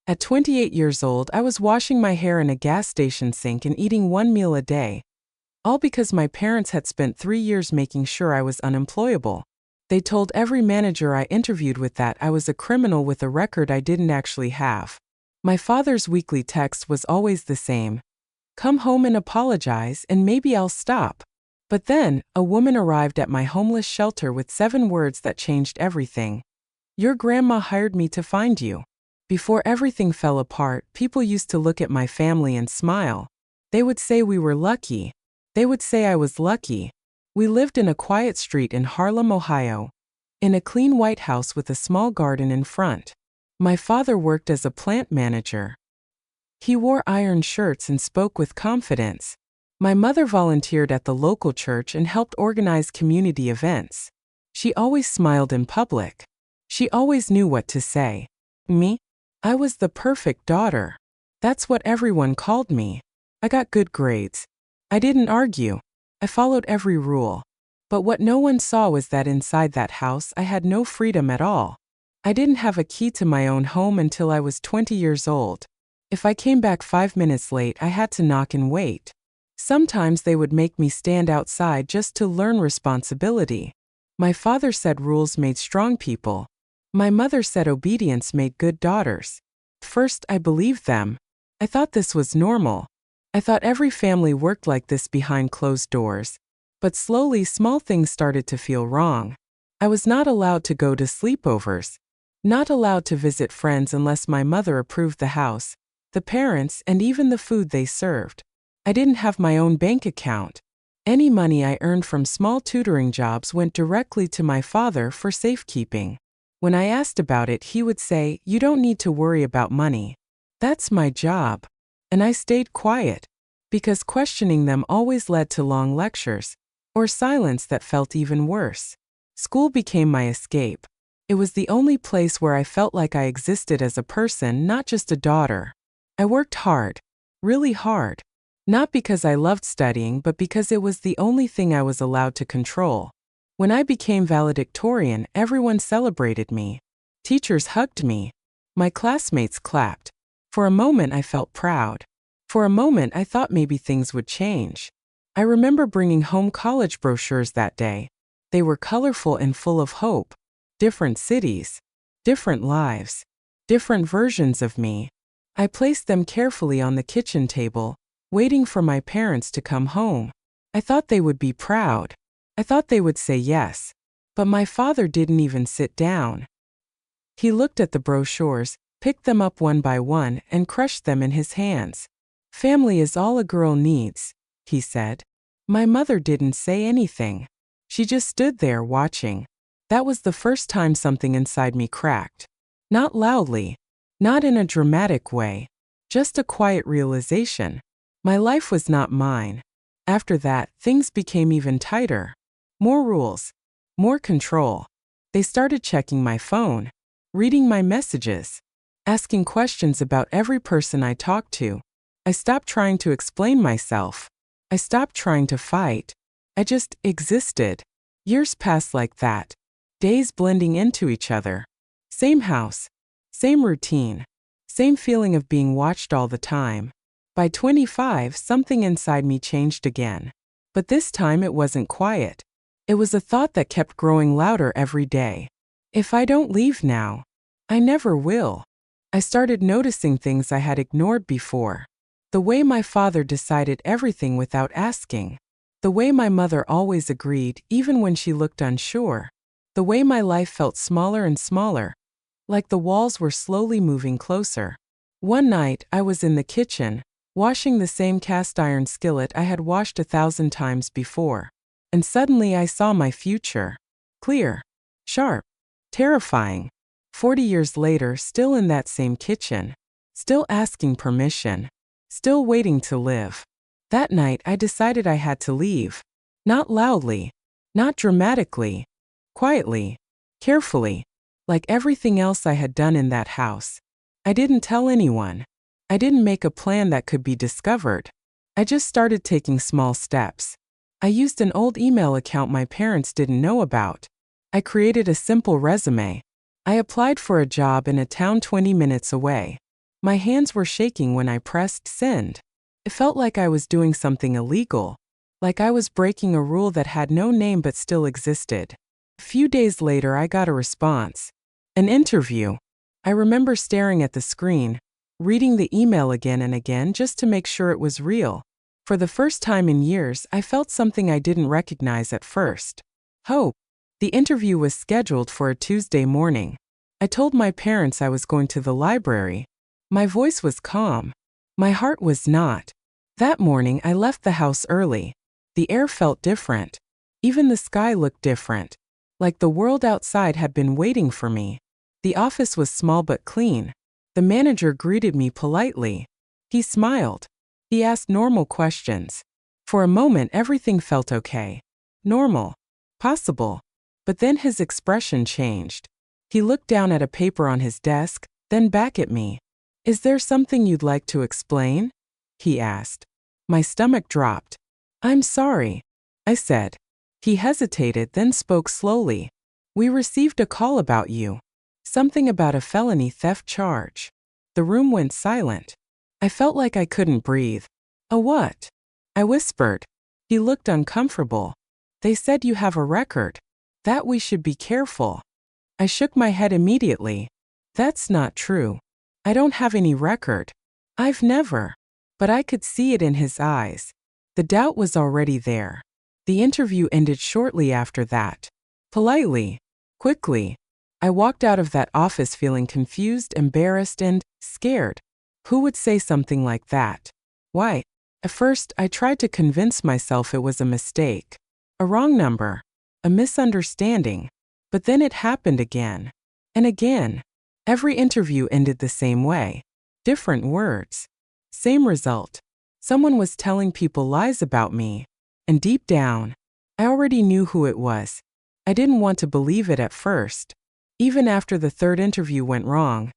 At 28 years old, I was washing my hair in a gas station sink and eating one meal a day, all because my parents had spent 3 years making sure I was unemployable. They told every manager I interviewed with that I was a criminal with a record I didn't actually have. My father's weekly text was always the same: "Come home and apologize, and maybe I'll stop." But then, a woman arrived at my homeless shelter with 7 words that changed everything. "Your grandma hired me to find you." Before everything fell apart, people used to look at my family and smile. They would say we were lucky. They would say I was lucky. We lived in a quiet street in Harlem, Ohio, in a clean white house with a small garden in front. My father worked as a plant manager. He wore iron shirts and spoke with confidence. My mother volunteered at the local church and helped organize community events. She always smiled in public. She always knew what to say. Me? I was the perfect daughter. That's what everyone called me. I got good grades. I didn't argue. I followed every rule. But what no one saw was that inside that house I had no freedom at all. I didn't have a key to my own home until I was 20 years old. If I came back 5 minutes late, I had to knock and wait. Sometimes they would make me stand outside just to learn responsibility. My father said rules made strong people. My mother said obedience made good daughters. First, I believed them. I thought this was normal. I thought every family worked like this behind closed doors. But slowly, small things started to feel wrong. I was not allowed to go to sleepovers. Not allowed to visit friends unless my mother approved the house, the parents, and even the food they served. I didn't have my own bank account. Any money I earned from small tutoring jobs went directly to my father for safekeeping. When I asked about it, he would say, "You don't need to worry about money. That's my job." And I stayed quiet, because questioning them always led to long lectures, or silence that felt even worse. School became my escape. It was the only place where I felt like I existed as a person, not just a daughter. I worked hard, really hard. Not because I loved studying, but because it was the only thing I was allowed to control. When I became valedictorian, everyone celebrated me. Teachers hugged me. My classmates clapped. For a moment, I felt proud. For a moment, I thought maybe things would change. I remember bringing home college brochures that day. They were colorful and full of hope. Different cities, different lives, different versions of me. I placed them carefully on the kitchen table, waiting for my parents to come home. I thought they would be proud. I thought they would say yes. But my father didn't even sit down. He looked at the brochures, picked them up one by one, and crushed them in his hands. "Family is all a girl needs," he said. My mother didn't say anything. She just stood there watching. That was the first time something inside me cracked. Not loudly, not in a dramatic way, just a quiet realization. My life was not mine. After that, things became even tighter. More rules, more control. They started checking my phone, reading my messages, asking questions about every person I talked to. I stopped trying to explain myself. I stopped trying to fight. I just existed. Years passed like that, days blending into each other. Same house, same routine, same feeling of being watched all the time. By 25, something inside me changed again. But this time it wasn't quiet. It was a thought that kept growing louder every day. If I don't leave now, I never will. I started noticing things I had ignored before. The way my father decided everything without asking. The way my mother always agreed, even when she looked unsure. The way my life felt smaller and smaller, like the walls were slowly moving closer. One night, I was in the kitchen, washing the same cast iron skillet I had washed 1,000 times before. And suddenly I saw my future. Clear, sharp, terrifying. 40 years later, still in that same kitchen. Still asking permission. Still waiting to live. That night, I decided I had to leave. Not loudly. Not dramatically. Quietly. Carefully. Like everything else I had done in that house. I didn't tell anyone. I didn't make a plan that could be discovered. I just started taking small steps. I used an old email account my parents didn't know about. I created a simple resume. I applied for a job in a town 20 minutes away. My hands were shaking when I pressed send. It felt like I was doing something illegal, like I was breaking a rule that had no name but still existed. A few days later, I got a response. An interview. I remember staring at the screen, reading the email again and again just to make sure it was real. For the first time in years, I felt something I didn't recognize at first. Hope. The interview was scheduled for a Tuesday morning. I told my parents I was going to the library. My voice was calm. My heart was not. That morning, I left the house early. The air felt different. Even the sky looked different. Like the world outside had been waiting for me. The office was small but clean. The manager greeted me politely. He smiled. He asked normal questions. For a moment, everything felt okay. Normal. Possible. But then his expression changed. He looked down at a paper on his desk, then back at me. Is there something you'd like to explain? He asked. My stomach dropped. I'm sorry, I said. He hesitated, then spoke slowly. We received a call about you. Something about a felony theft charge. The room went silent. I felt like I couldn't breathe. A what? I whispered. He looked uncomfortable. They said you have a record. That we should be careful. I shook my head immediately. That's not true. I don't have any record. I've never. But I could see it in his eyes. The doubt was already there. The interview ended shortly after that. Politely. Quickly. I walked out of that office feeling confused, embarrassed, and scared. Who would say something like that? Why? At first, I tried to convince myself it was a mistake. A wrong number. A misunderstanding. But then it happened again. And again. Every interview ended the same way. Different words. Same result. Someone was telling people lies about me. And deep down, I already knew who it was. I didn't want to believe it at first. Even after the third interview went wrong.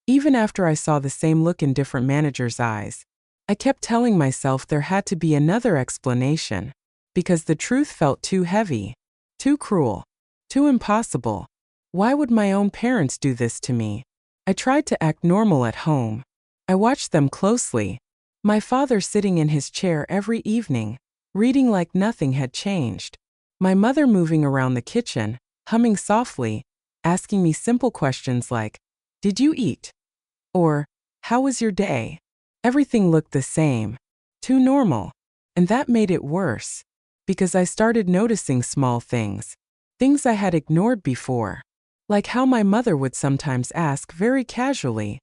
Even after I saw the same look in different managers' eyes. I kept telling myself there had to be another explanation. Because the truth felt too heavy. Too cruel. Too impossible. Why would my own parents do this to me? I tried to act normal at home. I watched them closely. My father sitting in his chair every evening, reading like nothing had changed. My mother moving around the kitchen, humming softly, asking me simple questions like, "Did you eat?" Or, "How was your day?" Everything looked the same. Too normal. And that made it worse. Because I started noticing small things. Things I had ignored before. Like how my mother would sometimes ask very casually,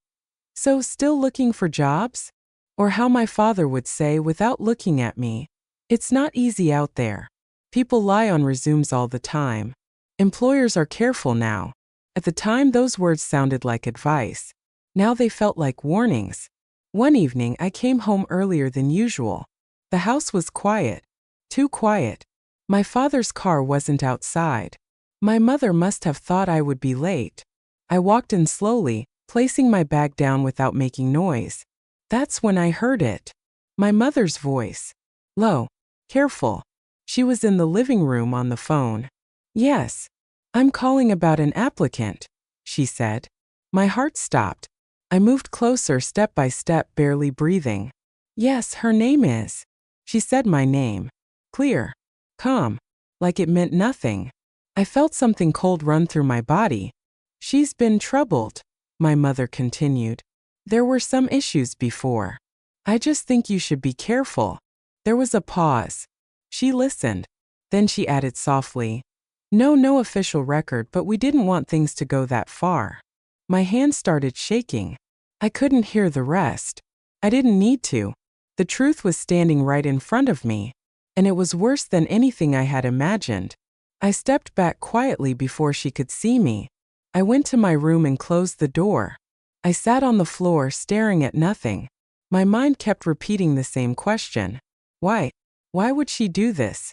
"So still looking for jobs?" Or how my father would say without looking at me, "It's not easy out there. People lie on resumes all the time. Employers are careful now." At the time, those words sounded like advice. Now they felt like warnings. One evening, I came home earlier than usual. The house was quiet. Too quiet. My father's car wasn't outside. My mother must have thought I would be late. I walked in slowly, placing my bag down without making noise. That's when I heard it. My mother's voice. Low. Careful. She was in the living room on the phone. "Yes. I'm calling about an applicant," she said. My heart stopped. I moved closer step by step, barely breathing. "Yes, her name is." She said my name. Clear. Calm. Like it meant nothing. I felt something cold run through my body. "She's been troubled," my mother continued. "There were some issues before. I just think you should be careful." There was a pause. She listened. Then she added softly, No official record, but we didn't want things to go that far." My hands started shaking. I couldn't hear the rest. I didn't need to. The truth was standing right in front of me. And it was worse than anything I had imagined. I stepped back quietly before she could see me. I went to my room and closed the door. I sat on the floor staring at nothing. My mind kept repeating the same question. Why? Why would she do this?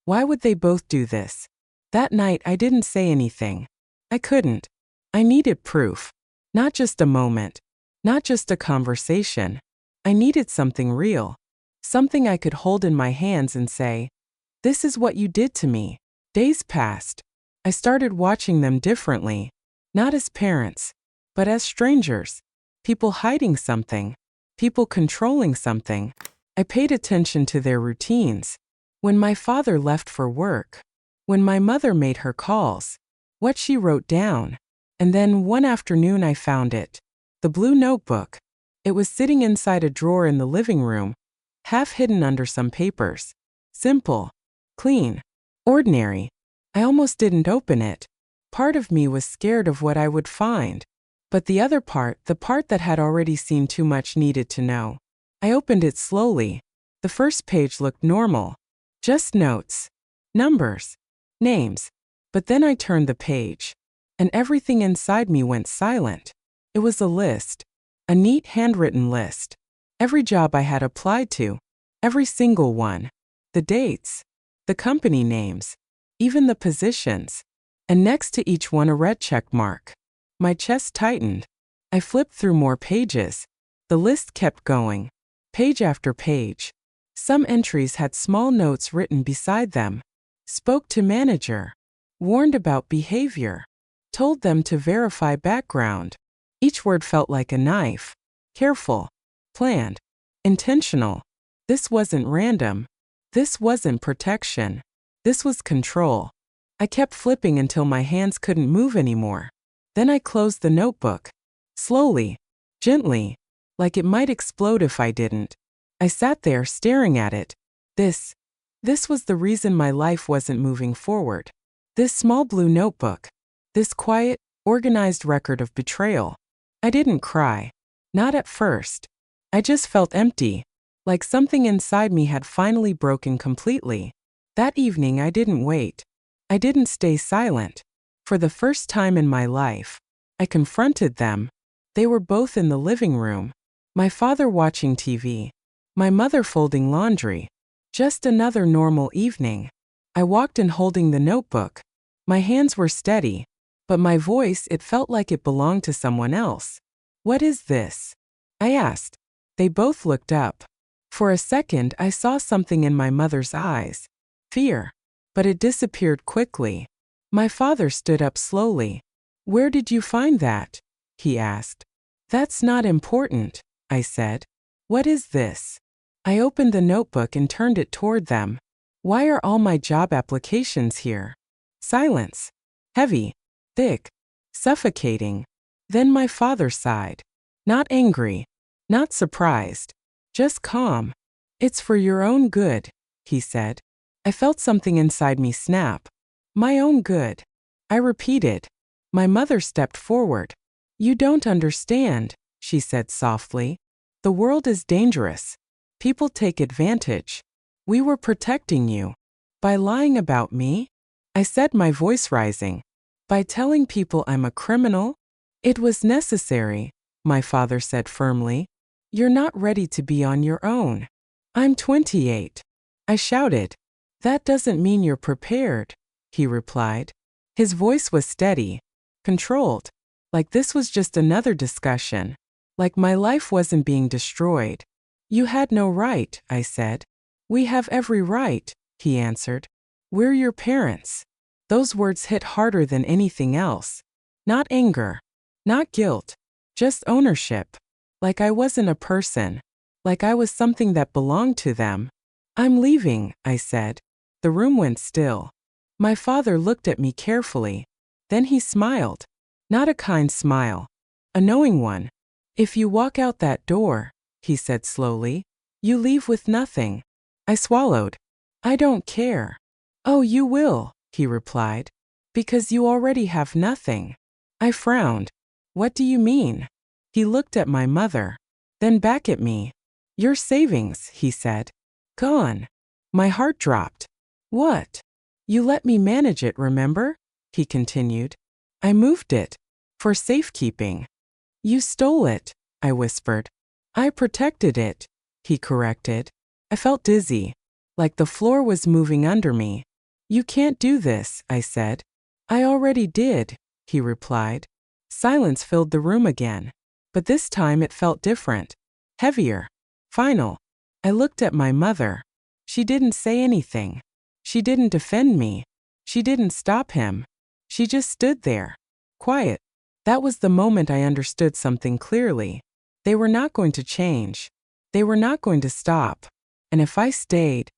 Why would they both do this? That night I didn't say anything. I couldn't. I needed proof. Not just a moment. Not just a conversation. I needed something real. Something I could hold in my hands and say, "This is what you did to me." Days passed. I started watching them differently. Not as parents, but as strangers. people hiding something, people controlling something. I paid attention to their routines. When my father left for work, when my mother made her calls, what she wrote down. And then one afternoon I found it. The blue notebook. It was sitting inside a drawer in the living room, half hidden under some papers. Simple, clean, ordinary. I almost didn't open it. Part of me was scared of what I would find. But the other part, the part that had already seen too much, needed to know. I opened it slowly. The first page looked normal. Just notes, numbers, names. But then I turned the page, and everything inside me went silent. It was a list, a neat handwritten list. Every job I had applied to, every single one. The dates, the company names, even the positions. And next to each one a red check mark. My chest tightened. I flipped through more pages. The list kept going, page after page. Some entries had small notes written beside them. Spoke to manager. Warned about behavior. Told them to verify background. Each word felt like a knife. Careful. Planned. Intentional. This wasn't random. This wasn't protection. This was control. I kept flipping until my hands couldn't move anymore. Then I closed the notebook. Slowly. Gently. Like it might explode if I didn't. I sat there staring at it. This was the reason my life wasn't moving forward. This small blue notebook. This quiet, organized record of betrayal. I didn't cry. Not at first. I just felt empty. Like something inside me had finally broken completely. That evening I didn't wait. I didn't stay silent. For the first time in my life, I confronted them. They were both in the living room. My father watching TV. My mother folding laundry. Just another normal evening. I walked in holding the notebook. My hands were steady, but my voice, it felt like it belonged to someone else. "What is this?" I asked. They both looked up. For a second I saw something in my mother's eyes. Fear. But it disappeared quickly. My father stood up slowly. "Where did you find that?" he asked. "That's not important," I said. "What is this?" I opened the notebook and turned it toward them. "Why are all my job applications here?" Silence. Heavy. Thick. Suffocating. Then my father sighed. Not angry. Not surprised. Just calm. "It's for your own good," he said. I felt something inside me snap. My own good. I repeated. My mother stepped forward. "You don't understand," she said softly. "The world is dangerous. People take advantage. We were protecting you." "By lying about me?" I said, my voice rising. "By telling people I'm a criminal?" "It was necessary," my father said firmly. "You're not ready to be on your own." "I'm 28. I shouted. "That doesn't mean you're prepared," he replied. His voice was steady, controlled, like this was just another discussion, like my life wasn't being destroyed. "You had no right," I said. "We have every right," he answered. "We're your parents." Those words hit harder than anything else. Not anger, not guilt, just ownership. Like I wasn't a person, like I was something that belonged to them. "I'm leaving," I said. The room went still. My father looked at me carefully. Then he smiled. Not a kind smile. A knowing one. "If you walk out that door," he said slowly, "you leave with nothing." I swallowed. "I don't care." "Oh, you will," he replied. "Because you already have nothing." I frowned. "What do you mean?" He looked at my mother, then back at me. "Your savings," he said. "Gone." My heart dropped. "What?" "You let me manage it, remember?" he continued. "I moved it. For safekeeping." "You stole it," I whispered. "I protected it," he corrected. I felt dizzy, like the floor was moving under me. "You can't do this," I said. "I already did," he replied. Silence filled the room again. But this time it felt different. Heavier. Final. I looked at my mother. She didn't say anything. She didn't defend me. She didn't stop him. She just stood there. Quiet. That was the moment I understood something clearly. They were not going to change. They were not going to stop. And if I stayed,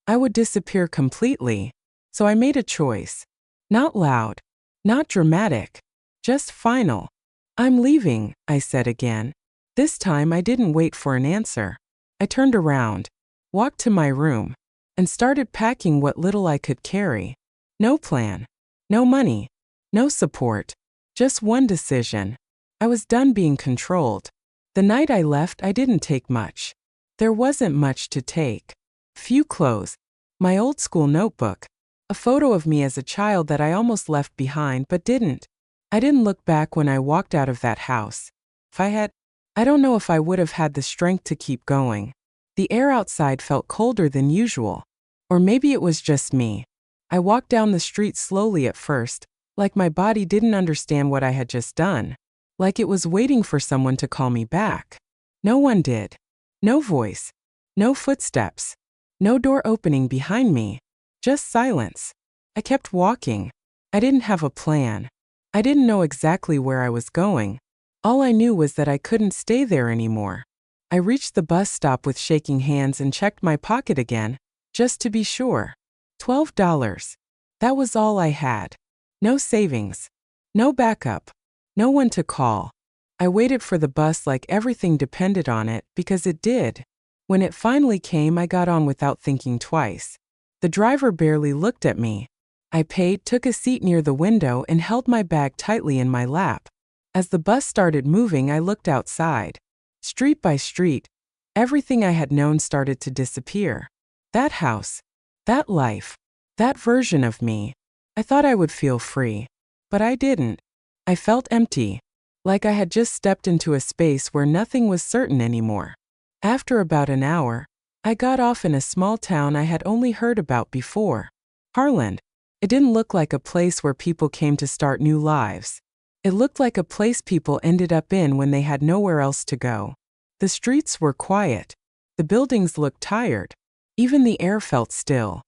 I would disappear completely. So I made a choice. Not loud, not dramatic, just final. I'm leaving, I said again. This time I didn't wait for an answer. I turned around, walked to my room, and started packing what little I could carry. No plan, no money, no support, just one decision. I was done being controlled. The night I left, I didn't take much. There wasn't much to take. Few clothes, my old school notebook, a photo of me as a child that I almost left behind but didn't. I didn't look back when I walked out of that house. If I had, I don't know if I would have had the strength to keep going. The air outside felt colder than usual. Or maybe it was just me. I walked down the street slowly at first, like my body didn't understand what I had just done. Like it was waiting for someone to call me back. No one did. No voice. No footsteps. No door opening behind me. Just silence. I kept walking. I didn't have a plan. I didn't know exactly where I was going. All I knew was that I couldn't stay there anymore. I reached the bus stop with shaking hands and checked my pocket again, just to be sure. $12. That was all I had. No savings. No backup. No one to call. I waited for the bus like everything depended on it, because it did. When it finally came, I got on without thinking twice. The driver barely looked at me. I paid, took a seat near the window, and held my bag tightly in my lap. As the bus started moving, I looked outside. Street by street, everything I had known started to disappear. That house, that life, that version of me. I thought I would feel free. But I didn't. I felt empty. Like I had just stepped into a space where nothing was certain anymore. After about an hour, I got off in a small town I had only heard about before. Harland. It didn't look like a place where people came to start new lives. It looked like a place people ended up in when they had nowhere else to go. The streets were quiet. The buildings looked tired. Even the air felt still.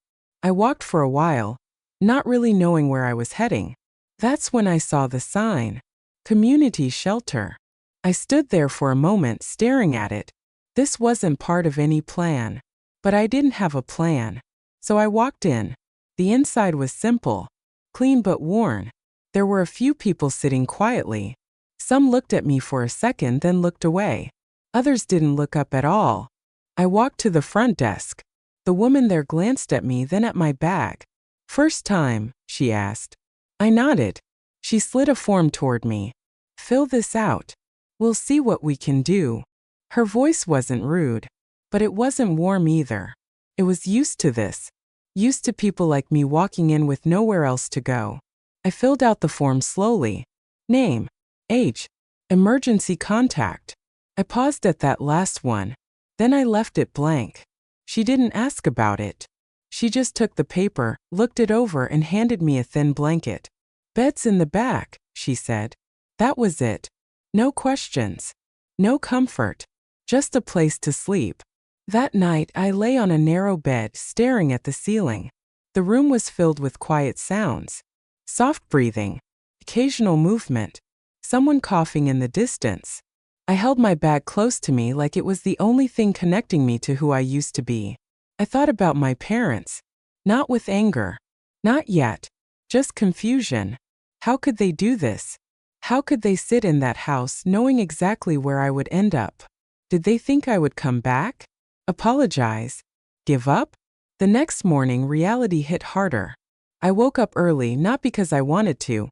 I walked for a while, not really knowing where I was heading. That's when I saw the sign. Community shelter. I stood there for a moment staring at it. This wasn't part of any plan. But I didn't have a plan. So I walked in. The inside was simple, clean but worn. There were a few people sitting quietly. Some looked at me for a second, then looked away. Others didn't look up at all. I walked to the front desk. The woman there glanced at me, then at my bag. "First time?" she asked. I nodded. She slid a form toward me. "Fill this out. We'll see what we can do." Her voice wasn't rude, but it wasn't warm either. It was used to this. Used to people like me walking in with nowhere else to go. I filled out the form slowly. Name, age, emergency contact. I paused at that last one. Then I left it blank. She didn't ask about it. She just took the paper, looked it over, and handed me a thin blanket. "Bed's in the back," she said. That was it. No questions. No comfort. Just a place to sleep. That night, I lay on a narrow bed, staring at the ceiling. The room was filled with quiet sounds. Soft breathing. Occasional movement. Someone coughing in the distance. I held my bag close to me like it was the only thing connecting me to who I used to be. I thought about my parents. Not with anger. Not yet. Just confusion. How could they do this? How could they sit in that house knowing exactly where I would end up? Did they think I would come back? Apologize? Give up? The next morning, reality hit harder. I woke up early not because I wanted to,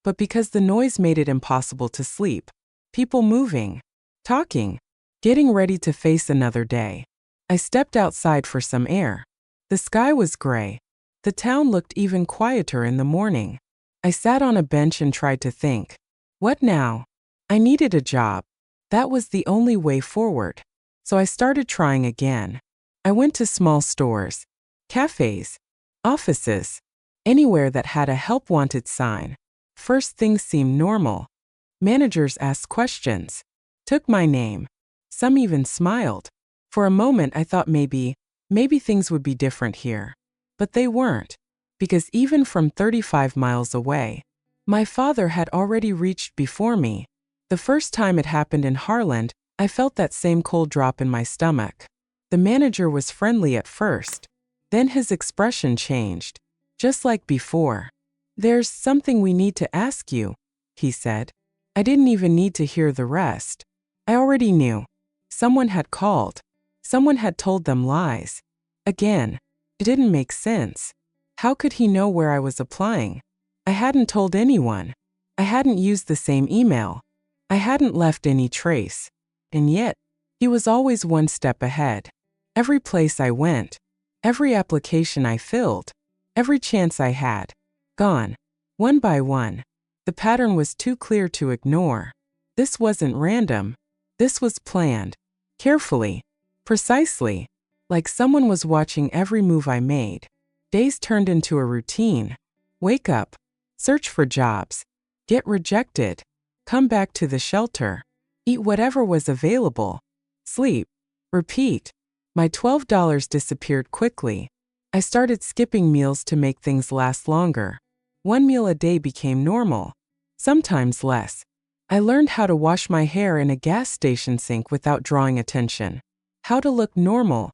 but because the noise made it impossible to sleep. People moving, talking, getting ready to face another day. I stepped outside for some air. The sky was gray. The town looked even quieter in the morning. I sat on a bench and tried to think. What now? I needed a job. That was the only way forward. So I started trying again. I went to small stores, cafes, offices, anywhere that had a help wanted sign. First things seemed normal. Managers asked questions, took my name. Some even smiled. For a moment I thought maybe things would be different here. But they weren't. Because even from 35 miles away, my father had already reached before me. The first time it happened in Harland, I felt that same cold drop in my stomach. The manager was friendly at first. Then his expression changed. Just like before. "There's something we need to ask you," he said. I didn't even need to hear the rest. I already knew. Someone had called. Someone had told them lies. Again, it didn't make sense. How could he know where I was applying? I hadn't told anyone. I hadn't used the same email. I hadn't left any trace. And yet, he was always one step ahead. Every place I went, every application I filled, every chance I had, gone, one by one. The pattern was too clear to ignore. This wasn't random. This was planned. Carefully. Precisely. Like someone was watching every move I made. Days turned into a routine. Wake up. Search for jobs. Get rejected. Come back to the shelter. Eat whatever was available. Sleep. Repeat. My $12 disappeared quickly. I started skipping meals to make things last longer. One meal a day became normal. Sometimes less. I learned how to wash my hair in a gas station sink without drawing attention. How to look normal,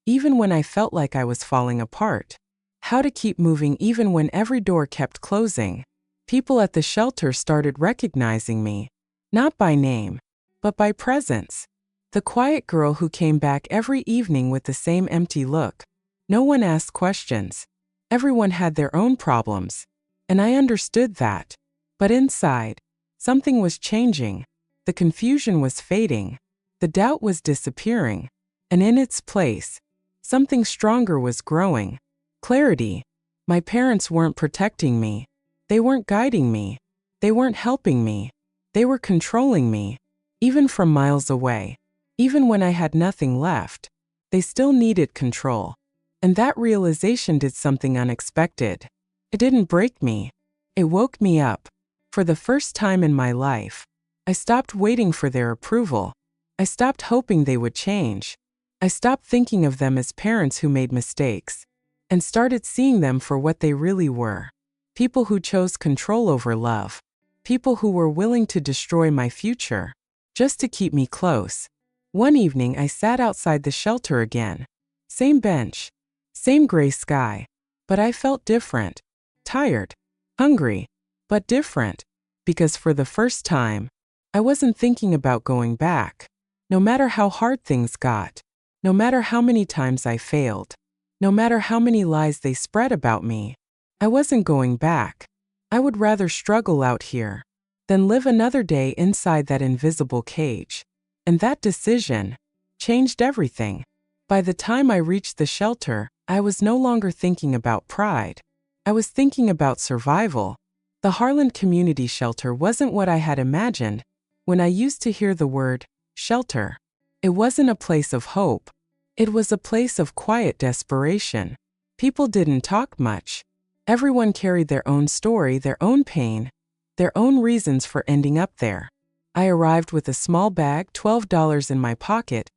even when I felt like I was falling apart. How to keep moving even when every door kept closing. People at the shelter started recognizing me. Not by name, but by presence. The quiet girl who came back every evening with the same empty look. No one asked questions. Everyone had their own problems. And I understood that. But inside, something was changing. The confusion was fading. The doubt was disappearing. And in its place, something stronger was growing. Clarity. My parents weren't protecting me. They weren't guiding me. They weren't helping me. They were controlling me. Even from miles away. Even when I had nothing left. They still needed control. And that realization did something unexpected. It didn't break me. It woke me up. For the first time in my life, I stopped waiting for their approval. I stopped hoping they would change. I stopped thinking of them as parents who made mistakes, and started seeing them for what they really were. People who chose control over love. People who were willing to destroy my future, just to keep me close. One evening I sat outside the shelter again. Same bench. Same gray sky. But I felt different. Tired. Hungry. But different. Because for the first time, I wasn't thinking about going back. No matter how hard things got. No matter how many times I failed. No matter how many lies they spread about me. I wasn't going back. I would rather struggle out here than live another day inside that invisible cage. And that decision changed everything. By the time I reached the shelter, I was no longer thinking about pride. I was thinking about survival. The Harlan Community Shelter wasn't what I had imagined when I used to hear the word shelter. It wasn't a place of hope. It was a place of quiet desperation. People didn't talk much. Everyone carried their own story, their own pain, their own reasons for ending up there. I arrived with a small bag, $12 in my pocket,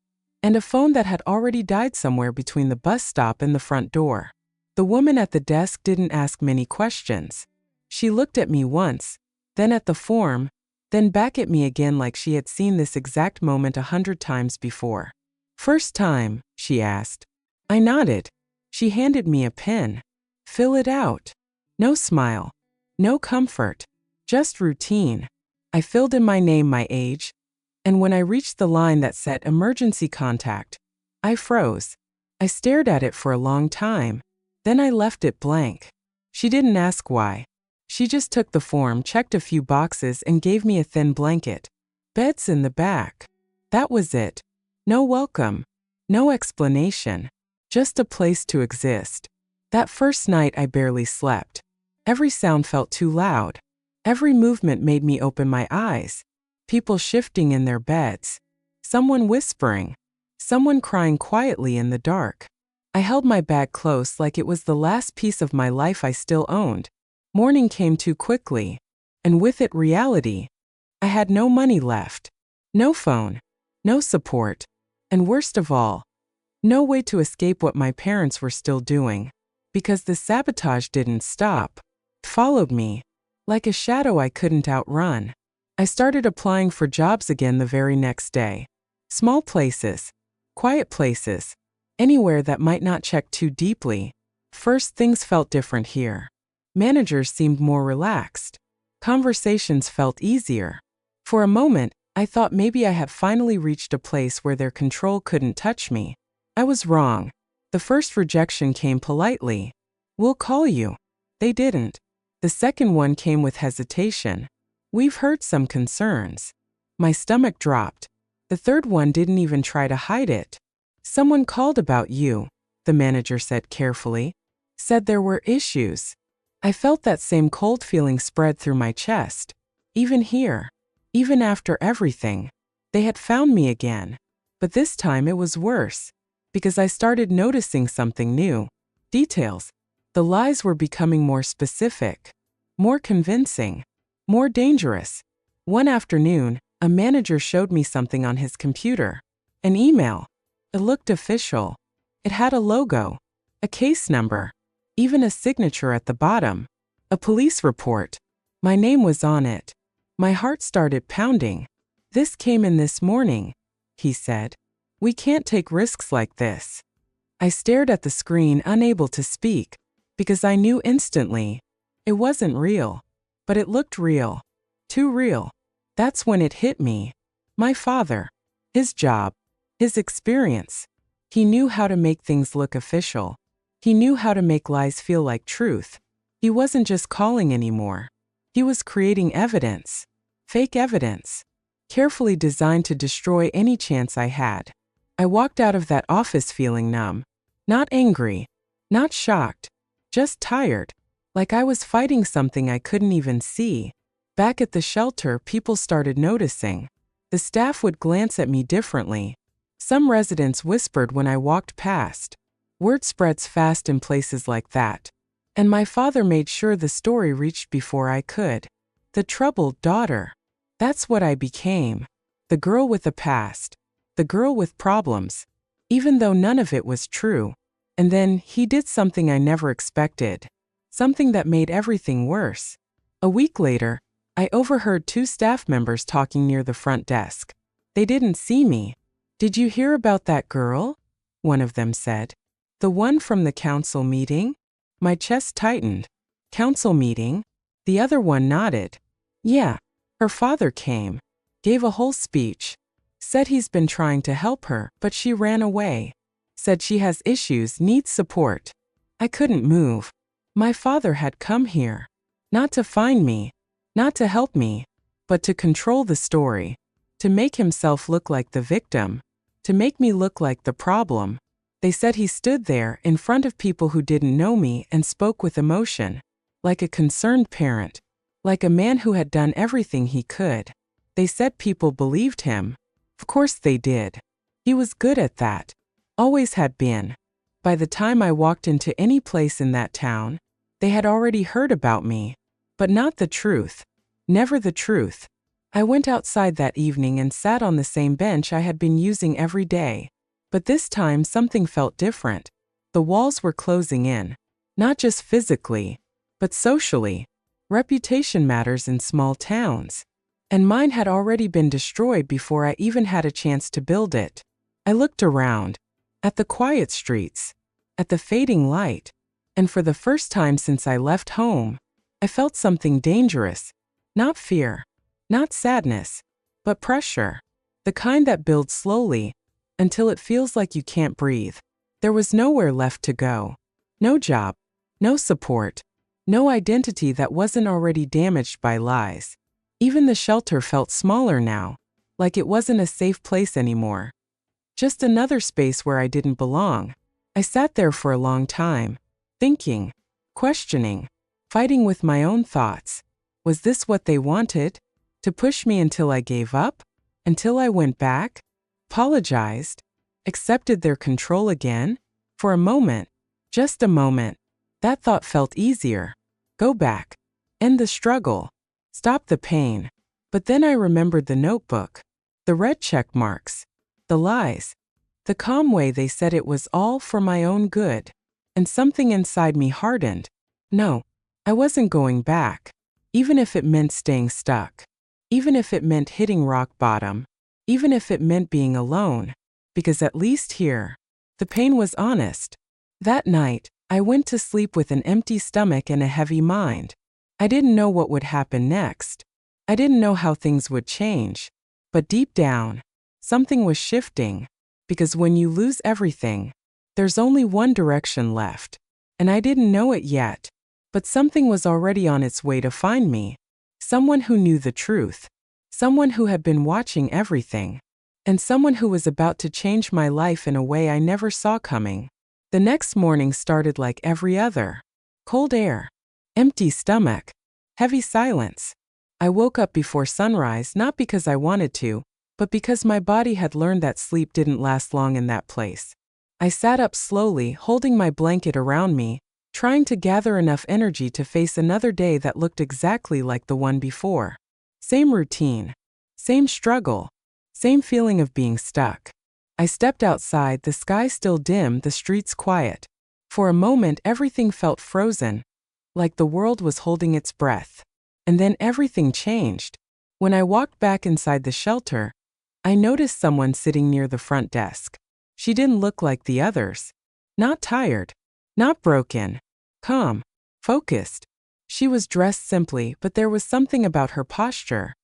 and a phone that had already died somewhere between the bus stop and the front door. The woman at the desk didn't ask many questions. She looked at me once, then at the form, then back at me again like she had seen this exact moment 100 times before. "First time?" she asked. I nodded. She handed me a pen. "Fill it out." No smile. No comfort. Just routine. I filled in my name, my age, and when I reached the line that said emergency contact, I froze. I stared at it for a long time. Then I left it blank. She didn't ask why. She just took the form, checked a few boxes, and gave me a thin blanket. Beds in the back. That was it. No welcome. No explanation. Just a place to exist. That first night I barely slept. Every sound felt too loud. Every movement made me open my eyes. People shifting in their beds. Someone whispering. Someone crying quietly in the dark. I held my bag close like it was the last piece of my life I still owned. Morning came too quickly. And with it reality. I had no money left. No phone. No support. And worst of all, no way to escape what my parents were still doing. Because the sabotage didn't stop. It followed me. Like a shadow I couldn't outrun. I started applying for jobs again the very next day. Small places, quiet places, anywhere that might not check too deeply. First, things felt different here. Managers seemed more relaxed. Conversations felt easier. For a moment, I thought maybe I had finally reached a place where their control couldn't touch me. I was wrong. The first rejection came politely. "We'll call you." They didn't. The second one came with hesitation. "We've heard some concerns." My stomach dropped. The third one didn't even try to hide it. "Someone called about you," the manager said carefully. "Said there were issues." I felt that same cold feeling spread through my chest. Even here, even after everything, they had found me again. But this time it was worse, because I started noticing something new. Details. The lies were becoming more specific, more convincing, more dangerous. One afternoon, a manager showed me something on his computer. An email. It looked official. It had a logo, a case number, even a signature at the bottom. A police report. My name was on it. My heart started pounding. "This came in this morning," he said. "We can't take risks like this." I stared at the screen, unable to speak, because I knew instantly it wasn't real. But it looked real. Too real. That's when it hit me. My father. His job. His experience. He knew how to make things look official. He knew how to make lies feel like truth. He wasn't just calling anymore. He was creating evidence. Fake evidence. Carefully designed to destroy any chance I had. I walked out of that office feeling numb. Not angry. Not shocked. Just tired. Like I was fighting something I couldn't even see. Back at the shelter, people started noticing. The staff would glance at me differently. Some residents whispered when I walked past. Word spreads fast in places like that. And my father made sure the story reached before I could. The troubled daughter. That's what I became. The girl with a past. The girl with problems. Even though none of it was true. And then he did something I never expected. Something that made everything worse. A week later, I overheard two staff members talking near the front desk. They didn't see me. "Did you hear about that girl?" one of them said. "The one from the council meeting?" My chest tightened. "Council meeting?" The other one nodded. "Yeah. Her father came. Gave a whole speech. Said he's been trying to help her, but she ran away. Said she has issues, needs support." I couldn't move. My father had come here. Not to find me. Not to help me. But to control the story. To make himself look like the victim. To make me look like the problem. They said he stood there in front of people who didn't know me and spoke with emotion. Like a concerned parent. Like a man who had done everything he could. They said people believed him. Of course they did. He was good at that. Always had been. By the time I walked into any place in that town, they had already heard about me. But not the truth. Never the truth. I went outside that evening and sat on the same bench I had been using every day. But this time something felt different. The walls were closing in. Not just physically, but socially. Reputation matters in small towns. And mine had already been destroyed before I even had a chance to build it. I looked around. At the quiet streets. At the fading light. And for the first time since I left home, I felt something dangerous. Not fear. Not sadness. But pressure. The kind that builds slowly, until it feels like you can't breathe. There was nowhere left to go. No job. No support. No identity that wasn't already damaged by lies. Even the shelter felt smaller now. Like it wasn't a safe place anymore. Just another space where I didn't belong. I sat there for a long time. Thinking. Questioning. Fighting with my own thoughts. Was this what they wanted? To push me until I gave up? Until I went back? Apologized? Accepted their control again? For a moment. Just a moment. That thought felt easier. Go back. End the struggle. Stop the pain. But then I remembered the notebook. The red check marks. The lies. The calm way they said it was all for my own good. And something inside me hardened. No. I wasn't going back. Even if it meant staying stuck. Even if it meant hitting rock bottom. even if it meant being alone, because at least here, the pain was honest. That night, I went to sleep with an empty stomach and a heavy mind. I didn't know what would happen next. I didn't know how things would change. But deep down, something was shifting, because when you lose everything, there's only one direction left. And I didn't know it yet, but something was already on its way to find me. Someone who knew the truth. Someone who had been watching everything. And someone who was about to change my life in a way I never saw coming. The next morning started like every other. Cold air. Empty stomach. Heavy silence. I woke up before sunrise not because I wanted to, but because my body had learned that sleep didn't last long in that place. I sat up slowly, holding my blanket around me, trying to gather enough energy to face another day that looked exactly like the one before. Same routine. Same struggle. Same feeling of being stuck. I stepped outside, the sky still dim, the streets quiet. For a moment everything felt frozen, like the world was holding its breath. And then everything changed. When I walked back inside the shelter, I noticed someone sitting near the front desk. She didn't look like the others. Not tired. Not broken. Calm. Focused. She was dressed simply, but there was something about her posture.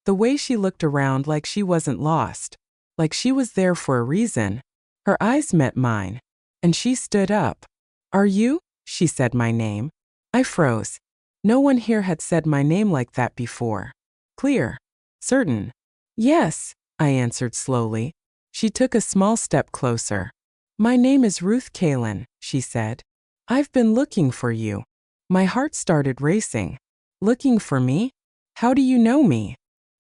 The way she looked around, like she wasn't lost. Like she was there for a reason. Her eyes met mine. And she stood up. "Are you?" She said my name. I froze. No one here had said my name like that before. Clear. Certain. "Yes," I answered slowly. She took a small step closer. "My name is Ruth Kalin," she said. "I've been looking for you." My heart started racing. "Looking for me? How do you know me?"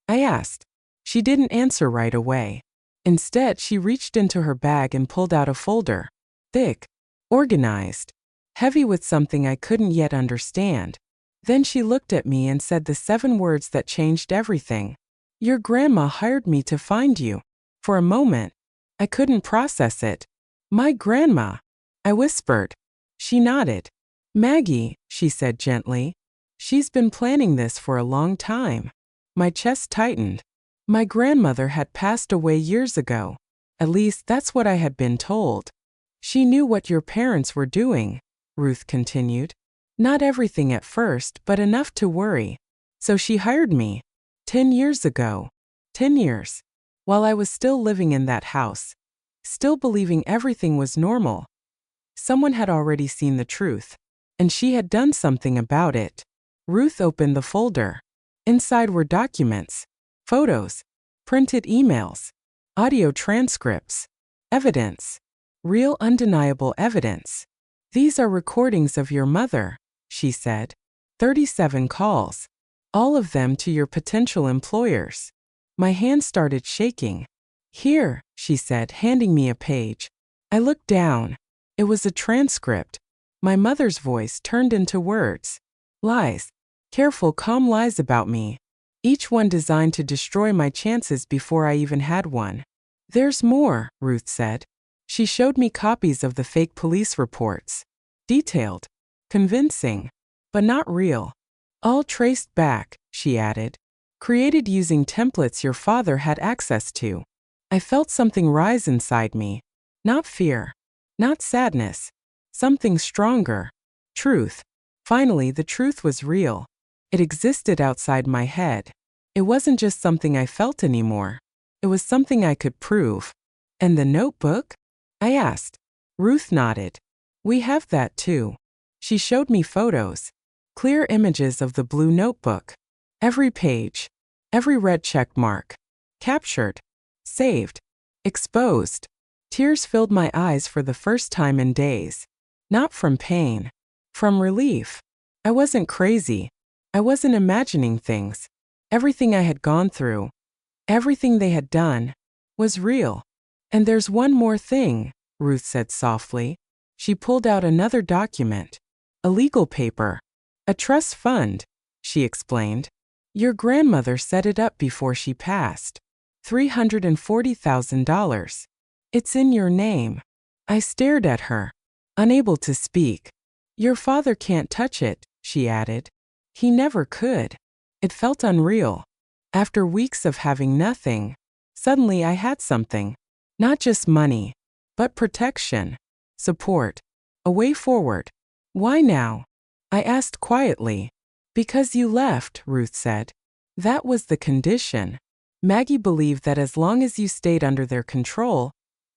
I asked. She didn't answer right away. Instead, she reached into her bag and pulled out a folder. Thick. Organized. Heavy with something I couldn't yet understand. Then she looked at me and said the 7 words that changed everything. "Your grandma hired me to find you." For a moment, I couldn't process it. "My grandma?" I whispered. She nodded. "Maggie," she said gently. "She's been planning this for a long time." My chest tightened. My grandmother had passed away years ago. At least that's what I had been told. "She knew what your parents were doing," Ruth continued. "Not everything at first, but enough to worry. So she hired me. 10 years ago. 10 years. While I was still living in that house. Still believing everything was normal. Someone had already seen the truth. And she had done something about it." Ruth opened the folder. Inside were documents. Photos. Printed emails. Audio transcripts. Evidence. Real undeniable evidence. "These are recordings of your mother," she said. 37 calls. All of them to your potential employers. My hand started shaking. "Here," she said, handing me a page. I looked down. It was a transcript. My mother's voice turned into words. Lies. Careful, calm lies about me. Each one designed to destroy my chances before I even had one. "There's more," Ruth said. She showed me copies of the fake police reports. Detailed. Convincing. But not real. "All traced back," she added. "Created using templates your father had access to." I felt something rise inside me. Not fear. Not sadness. Something stronger. Truth. Finally, the truth was real. It existed outside my head. It wasn't just something I felt anymore. It was something I could prove. "And the notebook?" I asked. Ruth nodded. "We have that too." She showed me photos. Clear images of the blue notebook. Every page. Every red check mark. Captured. Saved. Exposed. Tears filled my eyes for the first time in days. Not from pain. From relief. I wasn't crazy. I wasn't imagining things. Everything I had gone through, everything they had done, was real. "And there's one more thing," Ruth said softly. She pulled out another document. A legal paper. "A trust fund," she explained. "Your grandmother set it up before she passed. $340,000. It's in your name." I stared at her, unable to speak. "Your father can't touch it," she added. "He never could." It felt unreal. After weeks of having nothing, Suddenly I had something. Not just money, but protection, support, a way forward. Why now? I asked quietly. Because you left, Ruth said. That was the condition. Maggie believed that as long as you stayed under their control,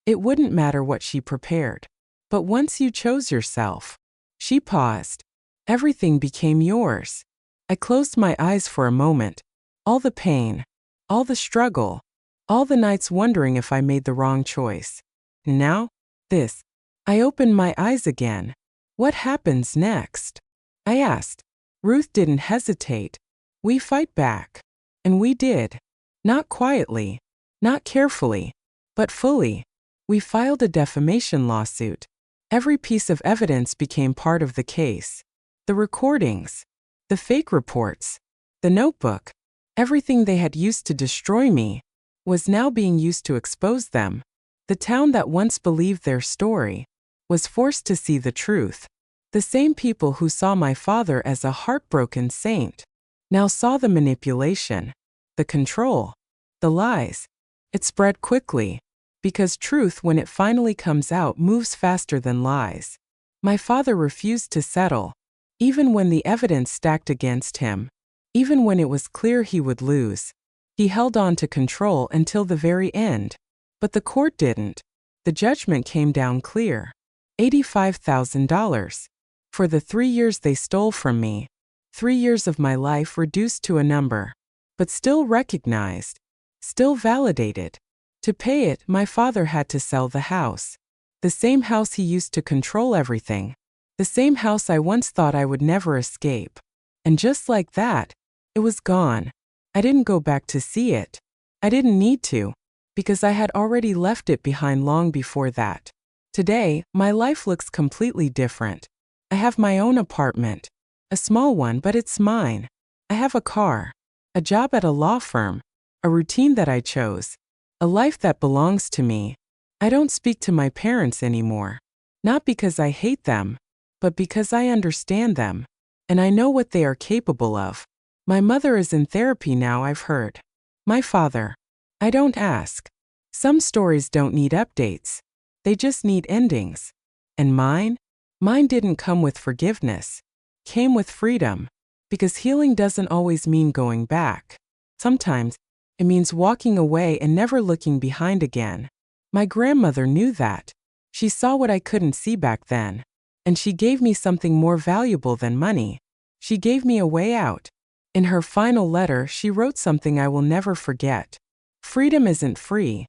it wouldn't matter what she prepared. But once you chose yourself, she paused. Everything became yours. I closed my eyes for a moment. All the pain, all the struggle, all the nights wondering if I made the wrong choice. And now, this. I opened my eyes again. What happens next? I asked. Ruth didn't hesitate. We fight back. And we did. Not quietly, not carefully, but fully. We filed a defamation lawsuit. Every piece of evidence became part of the case. The recordings, the fake reports, the notebook, everything they had used to destroy me, was now being used to expose them. The town that once believed their story was forced to see the truth. The same people who saw my father as a heartbroken saint now saw the manipulation, the control, the lies. It spread quickly, because truth, when it finally comes out, moves faster than lies. My father refused to settle, even when the evidence stacked against him, even when it was clear he would lose. He held on to control until the very end. But the court didn't. The judgment came down clear. $85,000. For the 3 years they stole from me. 3 years of my life reduced to a number. But still recognized. Still validated. To pay it, my father had to sell the house. The same house he used to control everything. The same house I once thought I would never escape. And just like that, it was gone. I didn't go back to see it. I didn't need to, because I had already left it behind long before that. Today, my life looks completely different. I have my own apartment. A small one, but it's mine. I have a car. A job at a law firm. A routine that I chose. A life that belongs to me. I don't speak to my parents anymore. Not because I hate them, but because I understand them. And I know what they are capable of. My mother is in therapy now, I've heard. My father. I don't ask. Some stories don't need updates. They just need endings. And mine? Mine didn't come with forgiveness. Came with freedom. Because healing doesn't always mean going back. Sometimes, it means walking away and never looking behind again. My grandmother knew that. She saw what I couldn't see back then. And she gave me something more valuable than money. She gave me a way out. In her final letter, she wrote something I will never forget. Freedom isn't free,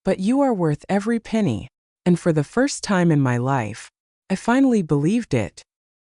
but you are worth every penny. And for the first time in my life, I finally believed it.